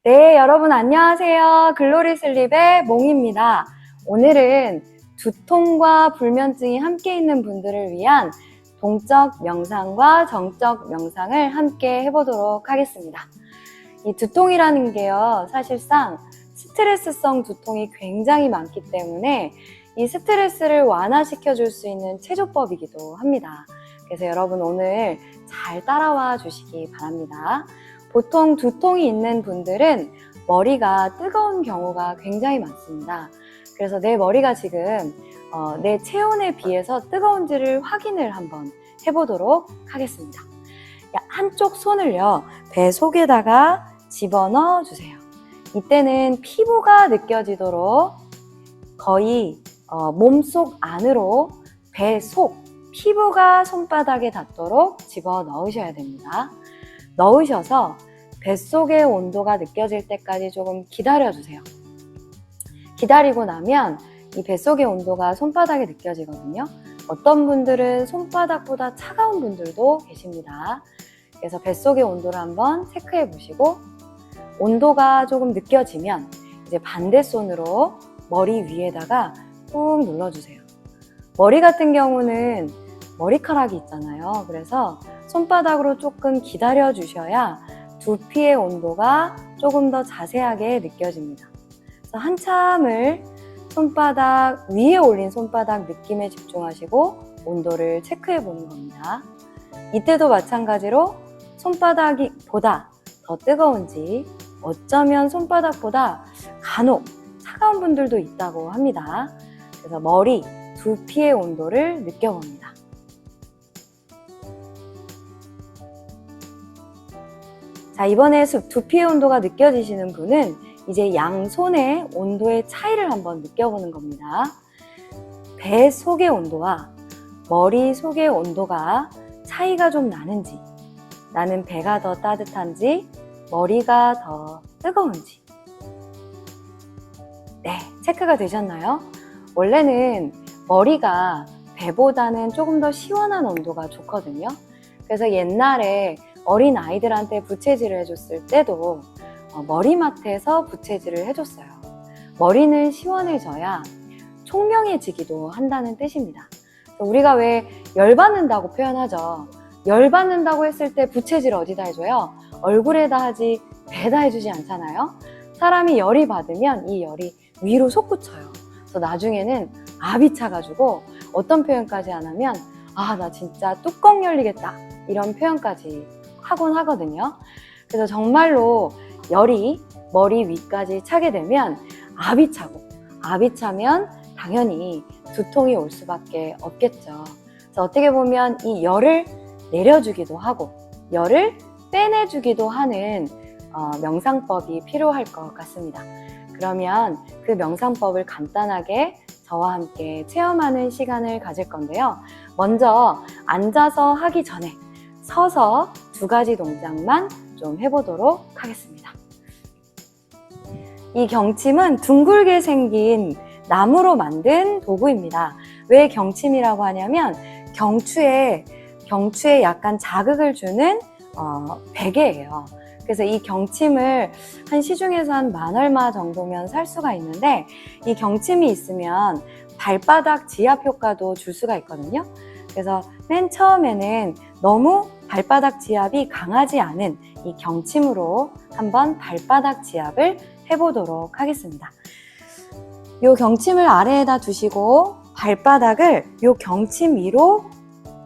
네, 여러분 안녕하세요. 글로리 슬립의 몽입니다. 오늘은 두통과 불면증이 함께 있는 분들을 위한 동적 명상과 정적 명상을 함께 해보도록 하겠습니다. 이 두통이라는 게요, 사실상 스트레스성 두통이 굉장히 많기 때문에 이 스트레스를 완화시켜 줄 수 있는 체조법이기도 합니다. 그래서 여러분 오늘 잘 따라와 주시기 바랍니다. 보통 두통이 있는 분들은 머리가 뜨거운 경우가 굉장히 많습니다. 그래서 내 머리가 지금 내 체온에 비해서 뜨거운지를 확인을 한번 해보도록 하겠습니다. 한쪽 손을요, 배 속에다가 집어넣어 주세요. 이때는 피부가 느껴지도록 거의 몸속 안으로 배 속 피부가 손바닥에 닿도록 집어넣으셔야 됩니다. 넣으셔서 뱃속의 온도가 느껴질 때까지 조금 기다려주세요. 기다리고 나면 이 뱃속의 온도가 손바닥에 느껴지거든요. 어떤 분들은 손바닥보다 차가운 분들도 계십니다. 그래서 뱃속의 온도를 한번 체크해 보시고 온도가 조금 느껴지면 이제 반대손으로 머리 위에다가 꾹 눌러주세요. 머리 같은 경우는 머리카락이 있잖아요. 그래서 손바닥으로 조금 기다려 주셔야 두피의 온도가 조금 더 자세하게 느껴집니다. 그래서 한참을 손바닥 위에 올린 손바닥 느낌에 집중하시고 온도를 체크해 보는 겁니다. 이때도 마찬가지로 손바닥이 보다 더 뜨거운지, 어쩌면 손바닥보다 간혹 차가운 분들도 있다고 합니다. 그래서 머리, 두피의 온도를 느껴봅니다. 자, 이번에 두피의 온도가 느껴지시는 분은 이제 양손의 온도의 차이를 한번 느껴보는 겁니다. 배 속의 온도와 머리 속의 온도가 차이가 좀 나는지, 나는 배가 더 따뜻한지, 머리가 더 뜨거운지. 네, 체크가 되셨나요? 원래는 머리가 배보다는 조금 더 시원한 온도가 좋거든요. 그래서 옛날에 어린 아이들한테 부채질을 해줬을 때도 머리맡에서 부채질을 해줬어요. 머리는 시원해져야 총명해지기도 한다는 뜻입니다. 우리가 왜 열받는다고 표현하죠. 열받는다고 했을 때 부채질 어디다 해줘요? 얼굴에다 하지 배에다 해주지 않잖아요. 사람이 열이 받으면 이 열이 위로 솟구쳐요. 그래서 나중에는 압이 차가지고 어떤 표현까지 안 하면 나 진짜 뚜껑 열리겠다 이런 표현까지 하곤 하거든요. 그래서 정말로 열이 머리 위까지 차게 되면 압이 차고, 압이 차면 당연히 두통이 올 수밖에 없겠죠. 그래서 어떻게 보면 이 열을 내려주기도 하고 열을 빼내주기도 하는 명상법이 필요할 것 같습니다. 그러면 그 명상법을 간단하게 저와 함께 체험하는 시간을 가질 건데요. 먼저 앉아서 하기 전에 서서 두 가지 동작만 좀 해보도록 하겠습니다. 이 경침은 둥글게 생긴 나무로 만든 도구입니다. 왜 경침이라고 하냐면 경추에 약간 자극을 주는 베개예요. 그래서 이 경침을 한 시중에서 한 만 얼마 정도면 살 수가 있는데 이 경침이 있으면 발바닥 지압 효과도 줄 수가 있거든요. 그래서 맨 처음에는 너무 발바닥 지압이 강하지 않은 이 경침으로 한번 발바닥 지압을 해보도록 하겠습니다. 이 경침을 아래에다 두시고 발바닥을 이 경침 위로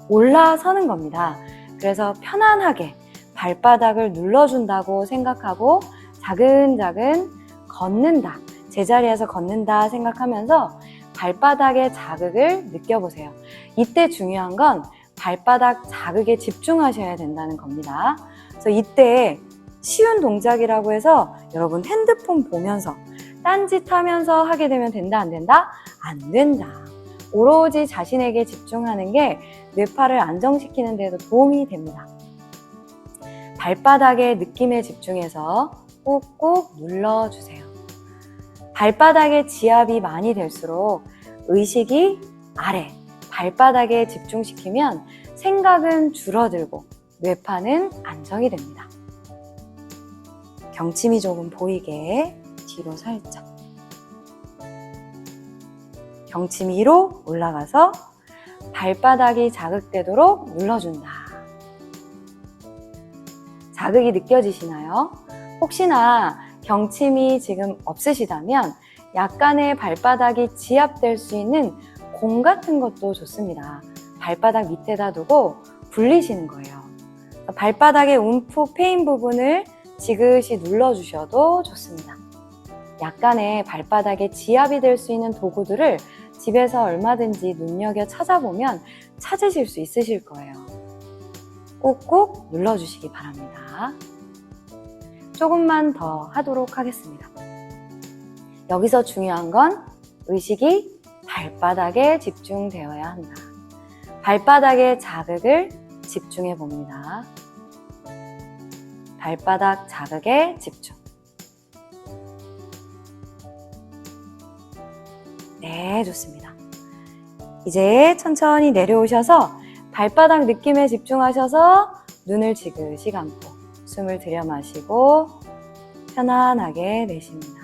올라서는 겁니다. 그래서 편안하게 발바닥을 눌러준다고 생각하고 자근자근 걷는다, 제자리에서 걷는다 생각하면서 발바닥의 자극을 느껴보세요. 이때 중요한 건 발바닥 자극에 집중하셔야 된다는 겁니다. 그래서 이때 쉬운 동작이라고 해서 여러분 핸드폰 보면서 딴짓하면서 하게 되면 된다, 안 된다? 안 된다. 오로지 자신에게 집중하는 게 뇌파를 안정시키는 데도 도움이 됩니다. 발바닥의 느낌에 집중해서 꾹꾹 눌러주세요. 발바닥의 지압이 많이 될수록 의식이 아래, 발바닥에 집중시키면 생각은 줄어들고 뇌파는 안정이 됩니다. 경침이 조금 보이게 뒤로 살짝. 경침 위로 올라가서 발바닥이 자극되도록 눌러준다. 자극이 느껴지시나요? 혹시나 경침이 지금 없으시다면 약간의 발바닥이 지압될 수 있는 공 같은 것도 좋습니다. 발바닥 밑에다 두고 굴리시는 거예요. 발바닥의 움푹 패인 부분을 지그시 눌러주셔도 좋습니다. 약간의 발바닥에 지압이 될 수 있는 도구들을 집에서 얼마든지 눈여겨 찾아보면 찾으실 수 있으실 거예요. 꾹꾹 눌러주시기 바랍니다. 조금만 더 하도록 하겠습니다. 여기서 중요한 건 의식이 발바닥에 집중되어야 한다. 발바닥의 자극을 집중해 봅니다. 발바닥 자극에 집중. 네, 좋습니다. 이제 천천히 내려오셔서 발바닥 느낌에 집중하셔서 눈을 지그시 감고 숨을 들여 마시고 편안하게 내쉽니다.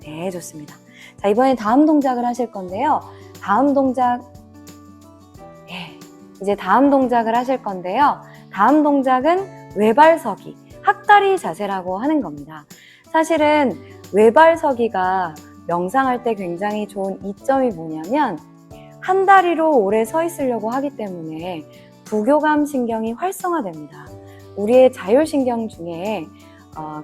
네, 좋습니다. 자, 이번엔 다음 동작을 하실 건데요. 다음 동작을 하실 건데요. 다음 동작은 외발서기, 학다리 자세라고 하는 겁니다. 사실은 외발서기가 명상할 때 굉장히 좋은 이점이 뭐냐면 한 다리로 오래 서 있으려고 하기 때문에 부교감 신경이 활성화됩니다. 우리의 자율신경 중에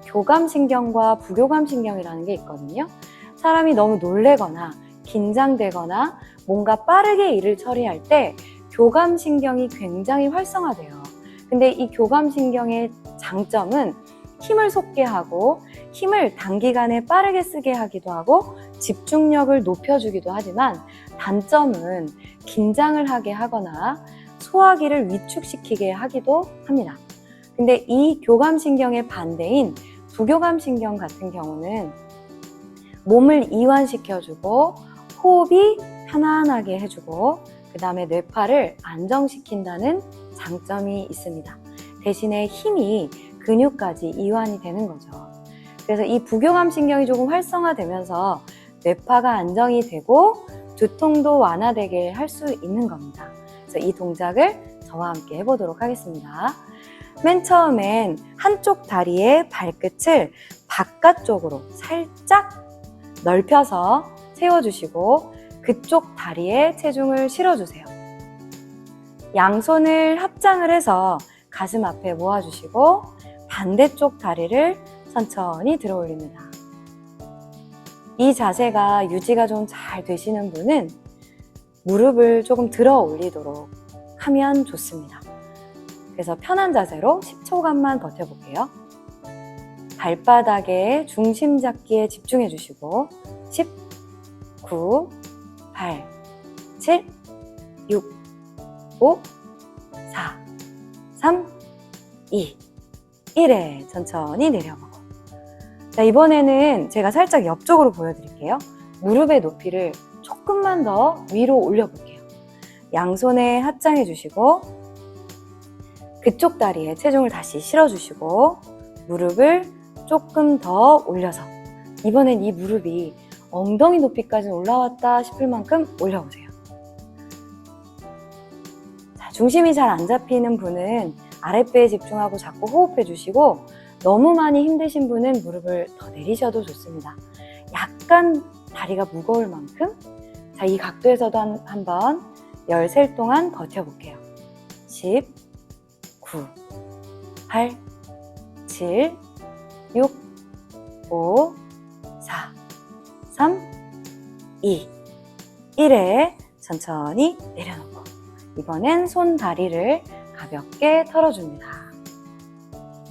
교감신경과 부교감신경이라는 게 있거든요. 사람이 너무 놀래거나 긴장되거나 뭔가 빠르게 일을 처리할 때 교감신경이 굉장히 활성화돼요. 근데 이 교감신경의 장점은 힘을 솟게 하고 힘을 단기간에 빠르게 쓰게 하기도 하고 집중력을 높여주기도 하지만 단점은 긴장을 하게 하거나 소화기를 위축시키게 하기도 합니다. 근데 이 교감신경의 반대인 부교감신경 같은 경우는 몸을 이완시켜주고 호흡이 편안하게 해주고 그 다음에 뇌파를 안정시킨다는 장점이 있습니다. 대신에 힘이 근육까지 이완이 되는 거죠. 그래서 이 부교감신경이 조금 활성화되면서 뇌파가 안정이 되고 두통도 완화되게 할 수 있는 겁니다. 그래서 이 동작을 저와 함께 해보도록 하겠습니다. 맨 처음엔 한쪽 다리의 발끝을 바깥쪽으로 살짝 넓혀서 세워주시고 그쪽 다리에 체중을 실어주세요. 양손을 합장을 해서 가슴 앞에 모아주시고 반대쪽 다리를 천천히 들어 올립니다. 이 자세가 유지가 좀 잘 되시는 분은 무릎을 조금 들어 올리도록 하면 좋습니다. 그래서 편한 자세로 10초간만 버텨볼게요. 발바닥에 중심 잡기에 집중해 주시고 10, 9, 8, 7, 6, 5, 4, 3, 2, 1에 천천히 내려보고. 자, 이번에는 제가 살짝 옆쪽으로 보여드릴게요. 무릎의 높이를 조금만 더 위로 올려볼게요. 양손에 합장해 주시고 그쪽 다리에 체중을 다시 실어주시고 무릎을 조금 더 올려서 이번엔 이 무릎이 엉덩이 높이까지 올라왔다 싶을 만큼 올려보세요. 자, 중심이 잘 안 잡히는 분은 아랫배에 집중하고 자꾸 호흡해 주시고 너무 많이 힘드신 분은 무릎을 더 내리셔도 좋습니다. 약간 다리가 무거울 만큼 자, 이 각도에서도 한번 열셀 동안 버텨볼게요. 10, 9, 8, 7, 6, 5, 4, 3, 2, 1에 천천히 내려놓고 이번엔 손 다리를 가볍게 털어줍니다.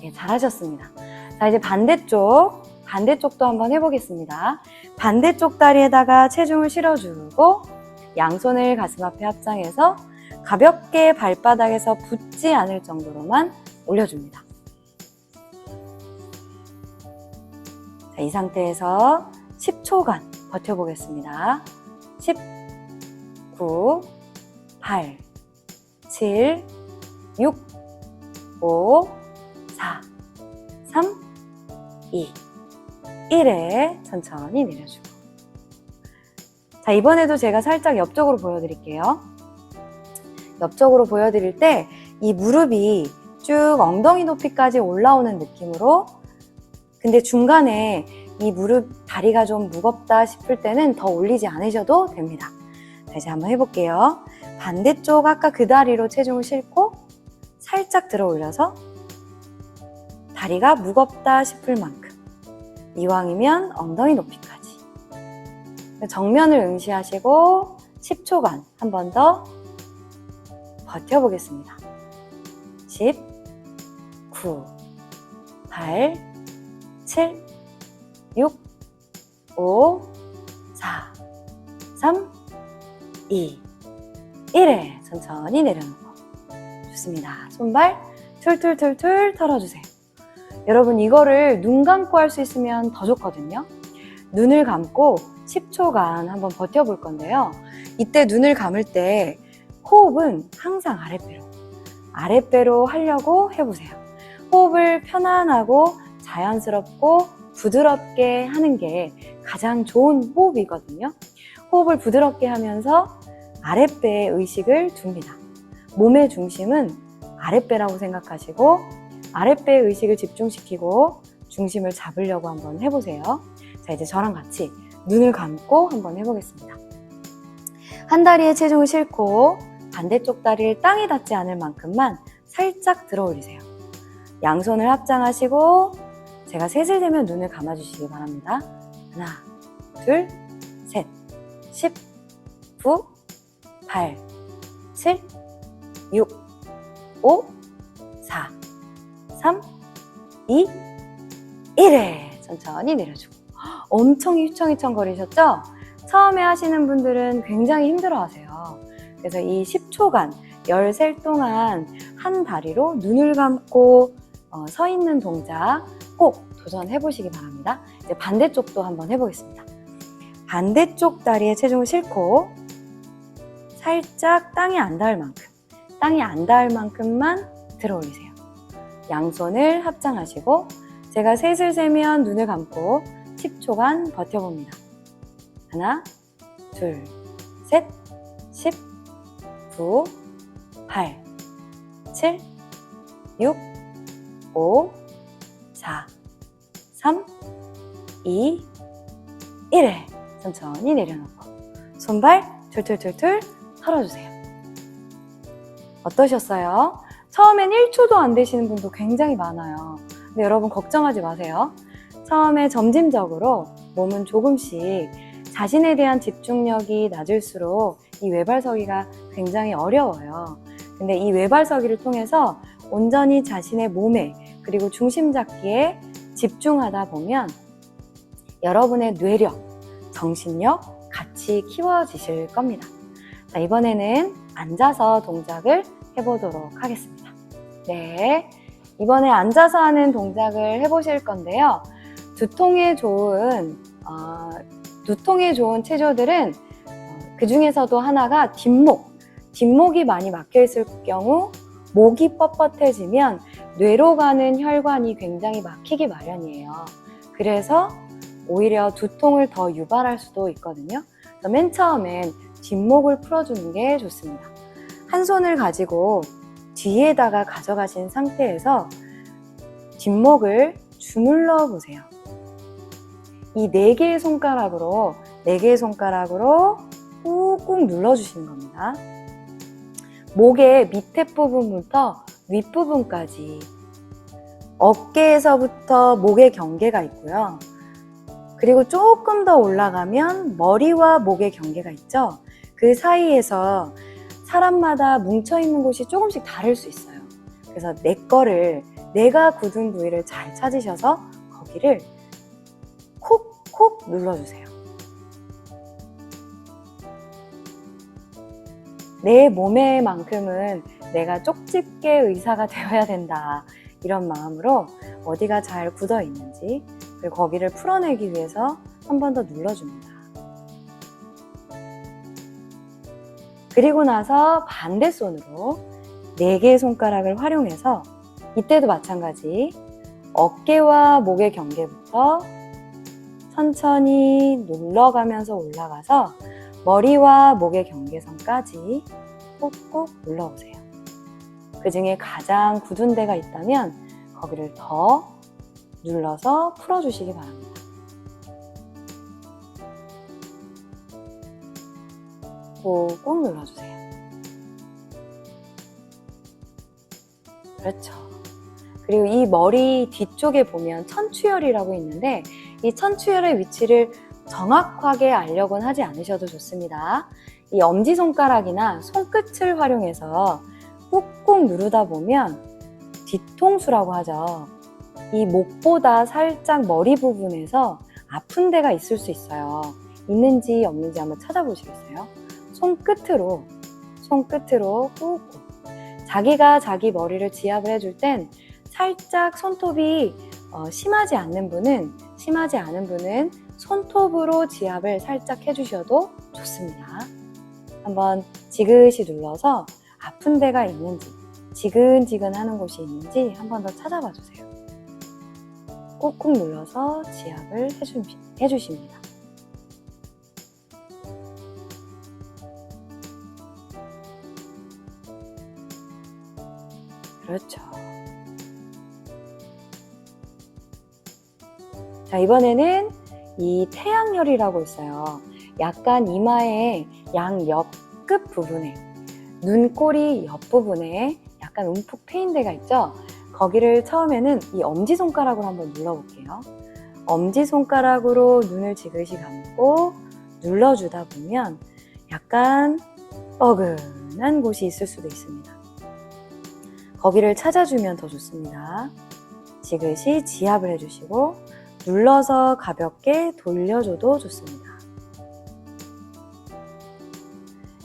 네, 잘하셨습니다. 자, 이제 반대쪽도 한번 해보겠습니다. 반대쪽 다리에다가 체중을 실어주고 양손을 가슴 앞에 합장해서 가볍게 발바닥에서 붙지 않을 정도로만 올려줍니다. 자, 이 상태에서 10초간 버텨보겠습니다. 10, 9, 8, 7, 6, 5, 4, 2, 1에 천천히 내려주고. 자, 이번에도 제가 살짝 옆쪽으로 보여드릴게요. 옆쪽으로 보여드릴 때 이 무릎이 쭉 엉덩이 높이까지 올라오는 느낌으로, 근데 중간에 이 무릎 다리가 좀 무겁다 싶을 때는 더 올리지 않으셔도 됩니다. 자, 이제 한번 해볼게요. 반대쪽 아까 그 다리로 체중을 싣고 살짝 들어 올려서 다리가 무겁다 싶을 만큼, 이왕이면 엉덩이 높이까지. 정면을 응시하시고 10초간 한 번 더 버텨보겠습니다. 10, 9, 8, 7, 6, 5, 4, 3, 2, 1에 천천히 내려놓고. 좋습니다. 손발 툴툴툴툴 털어주세요. 여러분, 이거를 눈 감고 할 수 있으면 더 좋거든요. 눈을 감고 10초간 한번 버텨볼 건데요. 이때 눈을 감을 때 호흡은 항상 아랫배로 하려고 해보세요. 호흡을 편안하고 자연스럽고 부드럽게 하는 게 가장 좋은 호흡이거든요. 호흡을 부드럽게 하면서 아랫배에 의식을 둡니다. 몸의 중심은 아랫배라고 생각하시고 아랫배에 의식을 집중시키고 중심을 잡으려고 한번 해보세요. 자, 이제 저랑 같이 눈을 감고 한번 해보겠습니다. 한 다리에 체중을 싣고 반대쪽 다리를 땅에 닿지 않을 만큼만 살짝 들어 올리세요. 양손을 합장하시고 제가 셋을 세면 눈을 감아주시기 바랍니다. 하나, 둘, 셋, 10, 9, 8, 7, 6, 5, 4, 3, 2, 1에 천천히 내려주고. 엄청 휘청휘청 거리셨죠? 처음에 하시는 분들은 굉장히 힘들어 하세요. 그래서 이 10초간, 열셀 동안 한 다리로 눈을 감고 서 있는 동작 꼭 도전해 보시기 바랍니다. 이제 반대쪽도 한번 해보겠습니다. 반대쪽 다리에 체중을 싣고 살짝 땅에 안 닿을 만큼만 들어 올리세요. 양손을 합장하시고 제가 셋을 세면 눈을 감고 10초간 버텨봅니다. 하나, 둘, 셋, 10, 9, 8, 7, 6, 5, 4, 3, 2, 1에 천천히 내려놓고 손발 툴툴툴툴 털어주세요. 어떠셨어요? 처음엔 1초도 안 되시는 분도 굉장히 많아요. 근데 여러분 걱정하지 마세요. 처음에 점진적으로 몸은 조금씩 자신에 대한 집중력이 낮을수록 이 외발서기가 굉장히 어려워요. 근데 이 외발서기를 통해서 온전히 자신의 몸에 그리고 중심 잡기에 집중하다 보면 여러분의 뇌력, 정신력 같이 키워지실 겁니다. 자, 이번에는 앉아서 동작을 해보도록 하겠습니다. 네, 이번에 앉아서 하는 동작을 해보실 건데요. 두통에 좋은 체조들은 그 중에서도 하나가 뒷목이 많이 막혀 있을 경우 목이 뻣뻣해지면 뇌로 가는 혈관이 굉장히 막히기 마련이에요. 그래서 오히려 두통을 더 유발할 수도 있거든요. 그래서 맨 처음엔 뒷목을 풀어주는 게 좋습니다. 한 손을 가지고 뒤에다가 가져가신 상태에서 뒷목을 주물러 보세요. 이 4개의 손가락으로 꾹꾹 눌러주시는 겁니다. 목의 밑에 부분부터 윗부분까지 어깨에서부터 목의 경계가 있고요. 그리고 조금 더 올라가면 머리와 목의 경계가 있죠. 그 사이에서 사람마다 뭉쳐있는 곳이 조금씩 다를 수 있어요. 그래서 내가 굳은 부위를 잘 찾으셔서 거기를 콕콕 눌러주세요. 내 몸에만큼은 내가 쪽집게 의사가 되어야 된다. 이런 마음으로 어디가 잘 굳어 있는지 그리고 거기를 풀어내기 위해서 한 번 더 눌러줍니다. 그리고 나서 반대손으로 4개의 손가락을 활용해서 이때도 마찬가지 어깨와 목의 경계부터 천천히 눌러가면서 올라가서 머리와 목의 경계선까지 꾹꾹 눌러보세요. 그 중에 가장 굳은 데가 있다면 거기를 더 눌러서 풀어주시기 바랍니다. 꾹꾹 눌러주세요. 그렇죠. 그리고 이 머리 뒤쪽에 보면 천추혈이라고 있는데 이 천추혈의 위치를 정확하게 알려고는 하지 않으셔도 좋습니다. 이 엄지손가락이나 손끝을 활용해서 꾹꾹 누르다 보면 뒤통수라고 하죠. 이 목보다 살짝 머리 부분에서 아픈 데가 있을 수 있어요. 있는지 없는지 한번 찾아보시겠어요? 손끝으로 꾹꾹. 자기가 자기 머리를 지압을 해줄 땐 살짝 손톱이 심하지 않은 분은 손톱으로 지압을 살짝 해주셔도 좋습니다. 한번 지그시 눌러서 아픈 데가 있는지, 지근지근하는 곳이 있는지 한번 더 찾아봐 주세요. 꾹꾹 눌러서 지압을 해주십니다. 그렇죠. 자, 이번에는 이 태양열이라고 있어요. 약간 이마의 양옆 끝 부분에, 눈꼬리 옆부분에 약간 움푹 패인 데가 있죠? 거기를 처음에는 이 엄지손가락으로 한번 눌러볼게요. 엄지손가락으로 눈을 지그시 감고 눌러주다 보면 약간 뻐근한 곳이 있을 수도 있습니다. 거기를 찾아주면 더 좋습니다. 지그시 지압을 해주시고 눌러서 가볍게 돌려줘도 좋습니다.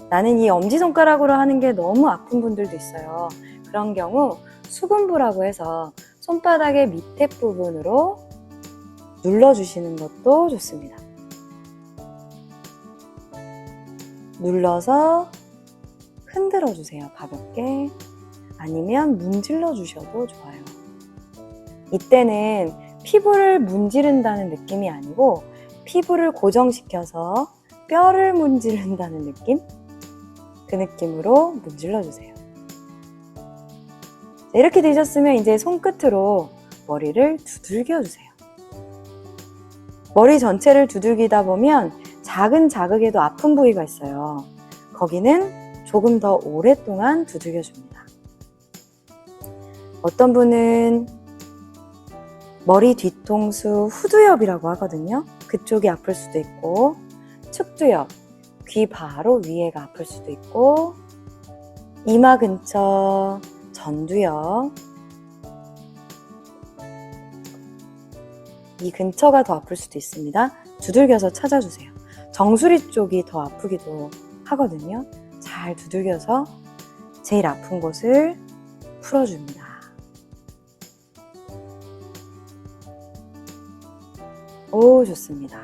나는 이 엄지손가락으로 하는 게 너무 아픈 분들도 있어요. 그런 경우 수금부라고 해서 손바닥의 밑에 부분으로 눌러주시는 것도 좋습니다. 눌러서 흔들어 주세요. 가볍게. 아니면 문질러 주셔도 좋아요. 이때는 피부를 문지른다는 느낌이 아니고 피부를 고정시켜서 뼈를 문지른다는 느낌? 그 느낌으로 문질러 주세요. 이렇게 되셨으면 이제 손끝으로 머리를 두들겨 주세요. 머리 전체를 두들기다 보면 작은 자극에도 아픈 부위가 있어요. 거기는 조금 더 오랫동안 두들겨 줍니다. 어떤 분은 머리 뒤통수 후두엽이라고 하거든요. 그쪽이 아플 수도 있고, 측두엽, 귀 바로 위에가 아플 수도 있고, 이마 근처 전두엽, 이 근처가 더 아플 수도 있습니다. 두들겨서 찾아주세요. 정수리 쪽이 더 아프기도 하거든요. 잘 두들겨서 제일 아픈 곳을 풀어줍니다. 오, 좋습니다.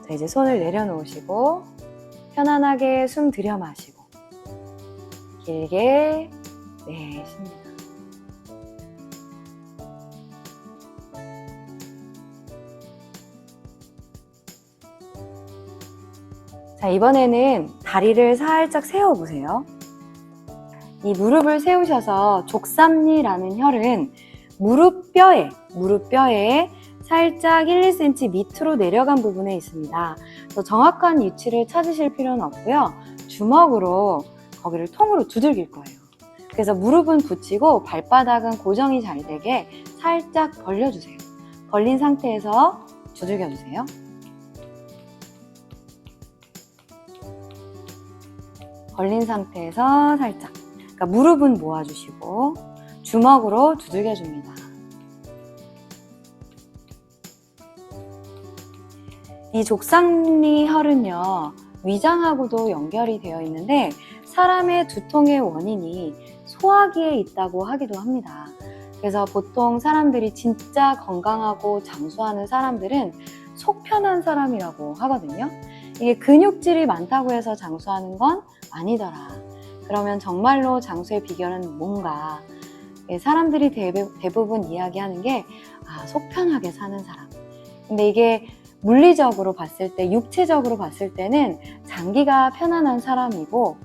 자, 이제 손을 내려놓으시고 편안하게 숨 들여 마시고 길게 내쉽니다. 자, 이번에는 다리를 살짝 세워보세요. 이 무릎을 세우셔서 족삼리라는 혈은 무릎뼈에 살짝 1, 2cm 밑으로 내려간 부분에 있습니다. 더 정확한 위치를 찾으실 필요는 없고요. 주먹으로 거기를 통으로 두들길 거예요. 그래서 무릎은 붙이고 발바닥은 고정이 잘 되게 살짝 벌려주세요. 벌린 상태에서 두들겨주세요. 벌린 상태에서 살짝. 그러니까 무릎은 모아주시고 주먹으로 두들겨줍니다. 이 족삼리 혈은요, 위장하고도 연결이 되어 있는데 사람의 두통의 원인이 소화기에 있다고 하기도 합니다. 그래서 보통 사람들이 진짜 건강하고 장수하는 사람들은 속 편한 사람이라고 하거든요. 이게 근육질이 많다고 해서 장수하는 건 아니더라. 그러면 정말로 장수의 비결은 뭔가? 사람들이 대부분 이야기하는 게 속 편하게 사는 사람. 근데 이게 물리적으로 봤을 때, 육체적으로 봤을 때는 장기가 편안한 사람이고,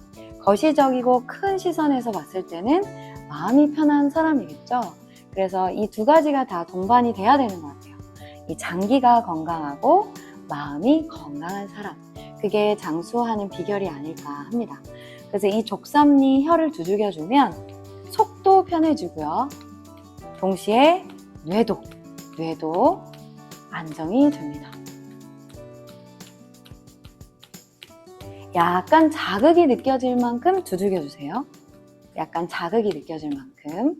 거시적이고 큰 시선에서 봤을 때는 마음이 편한 사람이겠죠. 그래서 이 두 가지가 다 동반이 돼야 되는 것 같아요. 이 장기가 건강하고 마음이 건강한 사람, 그게 장수하는 비결이 아닐까 합니다. 그래서 이 족삼리 혀를 두들겨주면 속도 편해지고요. 동시에 뇌도 안정이 됩니다. 약간 자극이 느껴질 만큼 두들겨주세요. 약간 자극이 느껴질 만큼.